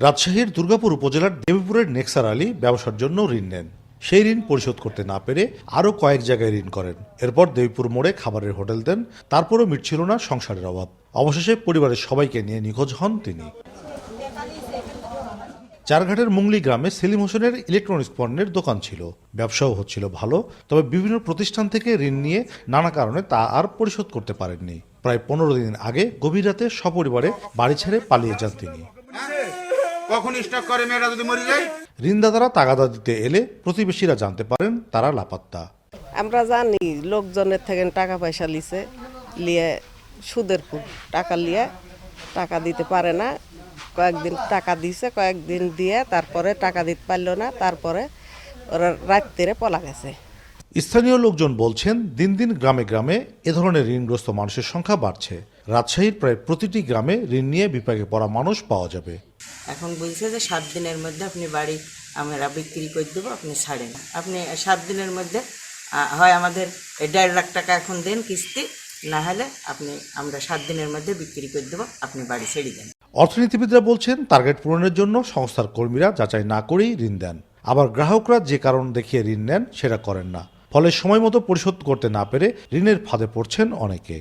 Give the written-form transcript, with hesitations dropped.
রাজশাহীর দুর্গাপুর উপজেলার দেবীপুরের নেক্সার আলী ব্যবসার জন্য ঋণ নেন। সেই ঋণ পরিশোধ করতে না পেরে আরও কয়েক জায়গায় ঋণ করেন। এরপর দেবীপুর মোড়ে খাবারের হোটেল দেন। তারপরও মিটছিল না সংসারের অভাব। অবশেষে পরিবারের সবাইকে নিয়ে নিখোঁজ হন তিনি। চারঘাটের মুংলি গ্রামে সেলিম হোসেনের ইলেকট্রনিক্স পণ্যের দোকান ছিল। ব্যবসাও হচ্ছিল ভালো, তবে বিভিন্ন প্রতিষ্ঠান থেকে ঋণ নিয়ে নানা কারণে তা আর পরিশোধ করতে পারেননি। প্রায় 15 দিন আগে গভীর রাতে সপরিবারে বাড়ি ছেড়ে পালিয়ে যান তিনি। কখন স্টক করে মেয়েরা যদি মরে যায়। ঋণদাতারা তাগাদা দিতে এলে প্রতিবেশীরা জানতে পারেন তারা লাপাত্তা। আমরা জানি লোকজনের থেকে টাকা পয়সা লিয়ে সুদের খুব টাকা লিয়ে টাকা দিতে পারে না। কয়েকদিন টাকা দিছে, কয়েকদিন দিয়ে তারপরে টাকা দিতে পারলো না, তারপরে ওরা রাত্রে পলা গেছে। স্থানীয় লোকজন বলছেন, দিন দিন গ্রামে গ্রামে এ ধরনের ঋণগ্রস্ত মানুষের সংখ্যা বাড়ছে। রাজশাহীর প্রায় প্রতিটি গ্রামে ঋণ নিয়ে বিপাকে পড়া মানুষ পাওয়া যাবে। এখন বলছে যে 7 দিনের মধ্যে আপনি বাড়ি আমরা বিক্রি করে দেবো, আপনি ছাড়েন। আপনি 7 দিনের মধ্যে হয় আমাদের 1.5 লাখ টাকা এখন দেন কিস্তি, না হলে আমরা 7 দিনের মধ্যে বিক্রি করে দেবো, আপনি বাড়ি ছেড়ে দেন। অর্থনীতিবিদরা বলছেন, টার্গেট পূরণের জন্য সংস্থার কর্মীরা যাচাই না করেই ঋণ দেন। আবার গ্রাহকরা যে কারণ দেখিয়ে ঋণ নেন সেটা করেন না। ফলে সময় মতো পরিশোধ করতে না পেরে ঋণের ফাঁদে পড়ছেন অনেকে।